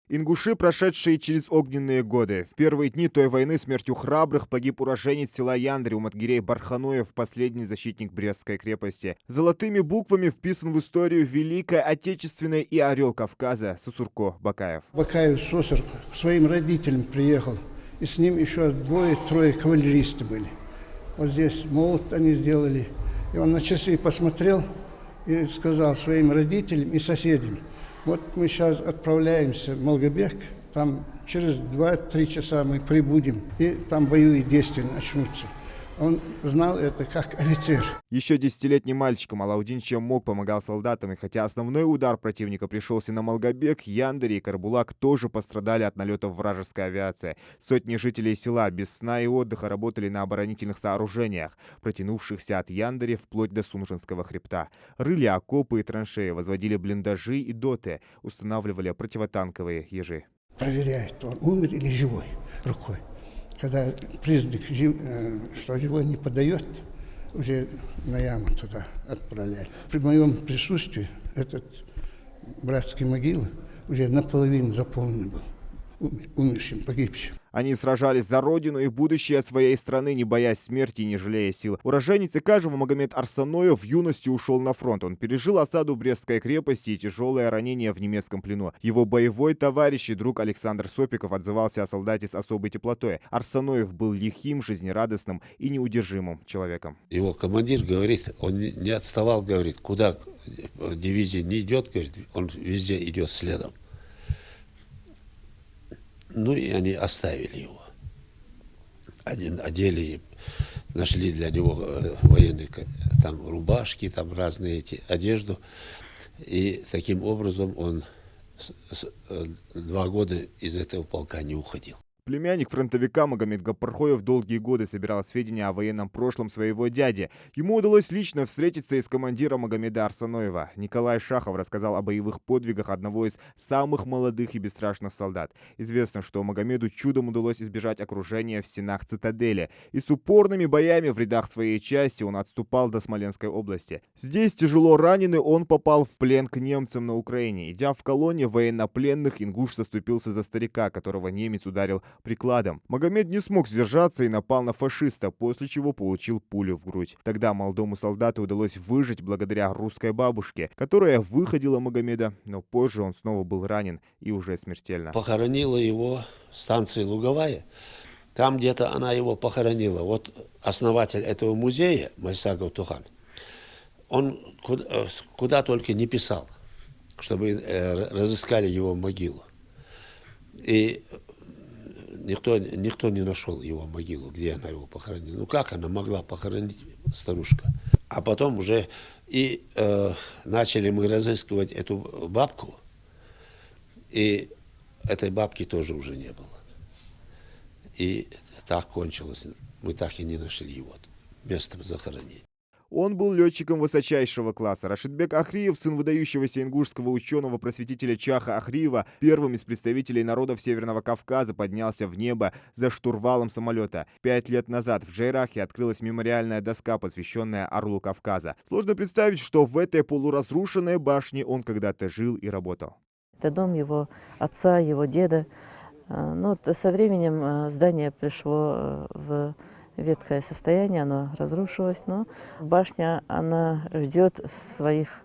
Ингуши, прошедшие через огненные годы. В первые дни той войны смертью храбрых погиб уроженец села Яндры у Матгирей Барханоев, последний защитник Брестской крепости. Золотыми буквами вписан в историю Великой Отечественной и орел Кавказа Сусурко Бакаев. Бакаев Сусур к своим родителям приехал, и с ним еще двое-трое кавалеристы были. Вот здесь молот они сделали. И он на часы посмотрел и сказал своим родителям и соседям: вот мы сейчас отправляемся в Малгобек, там через 2-3 часа мы прибудем, и там боевые действия начнутся. Он знал это как офицер. Еще 10-летним мальчиком Алаудин чем мог помогал солдатам, и хотя основной удар противника пришелся на Малгобек, Яндари и Карбулак тоже пострадали от налетов вражеской авиации. Сотни жителей села без сна и отдыха работали на оборонительных сооружениях, протянувшихся от Яндари вплоть до Сунжинского хребта. Рыли окопы и траншеи, возводили блиндажи и доты, устанавливали противотанковые ежи. Проверяет, он умер или живой рукой. Когда признак, что живой не подает, уже на яму туда отправляют. При моем присутствии этот братский могила уже наполовину заполнен был умершим, погибшим. Они сражались за родину и будущее своей страны, не боясь смерти и не жалея сил. Уроженец Икажева Магомед Арсаноев в юности ушел на фронт. Он пережил осаду Брестской крепости и тяжелое ранение в немецком плену. Его боевой товарищ и друг Александр Сопиков отзывался о солдате с особой теплотой. Арсаноев был лихим, жизнерадостным и неудержимым человеком. Его командир говорит, он не отставал, говорит, куда дивизия не идет, говорит, он везде идет следом. Ну и они оставили его. Один одели, нашли для него военные там рубашки, там разные эти одежду. И таким образом он 2 года из этого полка не уходил. Племянник фронтовика Магомед Гапархоев долгие годы собирал сведения о военном прошлом своего дяди. Ему удалось лично встретиться и с командиром Магомеда Арсаноева. Николай Шахов рассказал о боевых подвигах одного из самых молодых и бесстрашных солдат. Известно, что Магомеду чудом удалось избежать окружения в стенах цитадели. И с упорными боями в рядах своей части он отступал до Смоленской области. Здесь, тяжело раненый, он попал в плен к немцам на Украине. Идя в колонне военнопленных, ингуш заступился за старика, которого немец ударил прикладом. Магомед не смог сдержаться и напал на фашиста, после чего получил пулю в грудь. Тогда молодому солдату удалось выжить благодаря русской бабушке, которая выходила Магомеда, но позже он снова был ранен и уже смертельно. Похоронила его станция Луговая. Там где-то она его похоронила. Вот основатель этого музея, Майсагов Тухан, он куда только не писал, чтобы разыскали его могилу. И никто не нашел его могилу, где она его похоронила. Ну как она могла похоронить, старушка? А потом уже и начали мы разыскивать эту бабку, и этой бабки тоже уже не было. И так кончилось. Мы так и не нашли его место захоронения. Он был летчиком высочайшего класса. Рашидбек Ахриев, сын выдающегося ингушского ученого-просветителя Чаха Ахриева, первым из представителей народов Северного Кавказа, поднялся в небо за штурвалом самолета. 5 лет назад в Джейрахе открылась мемориальная доска, посвященная Орлу Кавказа. Сложно представить, что в этой полуразрушенной башне он когда-то жил и работал. Это дом его отца, его деда. Но со временем здание пришло в ветхое состояние, оно разрушилось, но башня, она ждет своих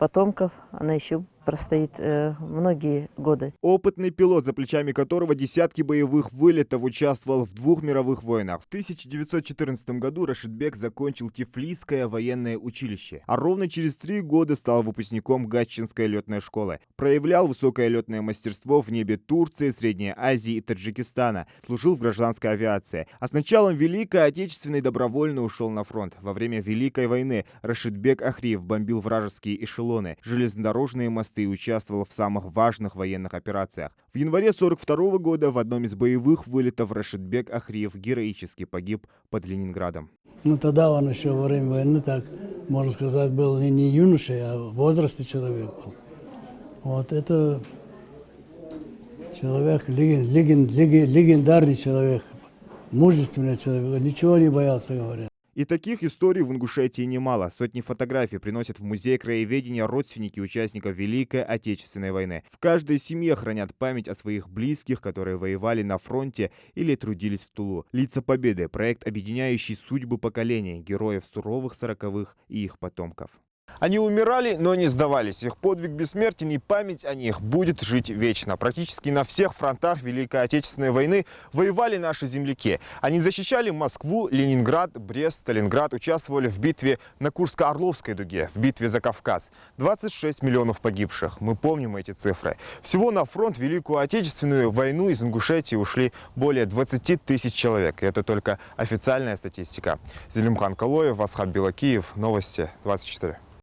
потомков, она еще простоит многие годы. Опытный пилот, за плечами которого десятки боевых вылетов, участвовал в 2 мировых войнах. В 1914 году Рашидбек закончил Тифлисское военное училище, а ровно через 3 года стал выпускником Гатчинской летной школы. Проявлял высокое летное мастерство в небе Турции, Средней Азии и Таджикистана. Служил в гражданской авиации. А с началом Великой Отечественной добровольно ушел на фронт. Во время Великой войны Рашидбек Ахриев бомбил вражеские эшелоны, железнодорожные мосты и участвовал в самых важных военных операциях. В январе 1942 года в одном из боевых вылетов Рашидбек Ахриев героически погиб под Ленинградом. Ну тогда он еще во время войны, так можно сказать, был не юношей, а в возрасте человек был. Вот это человек, легендарный человек, мужественный человек, ничего не боялся, говорят. И таких историй в Ингушетии немало. Сотни фотографий приносят в музей краеведения родственники участников Великой Отечественной войны. В каждой семье хранят память о своих близких, которые воевали на фронте или трудились в тылу. «Лица Победы» – проект, объединяющий судьбы поколений, героев суровых 40-х и их потомков. Они умирали, но не сдавались. Их подвиг бессмертен, и память о них будет жить вечно. Практически на всех фронтах Великой Отечественной войны воевали наши земляки. Они защищали Москву, Ленинград, Брест, Сталинград, участвовали в битве на Курско-Орловской дуге, в битве за Кавказ. 26 миллионов погибших. Мы помним эти цифры. Всего на фронт Великую Отечественную войну из Ингушетии ушли более 20 тысяч человек. И это только официальная статистика. Зелимхан Калоев, Асхаб Белакиев, Новости 24.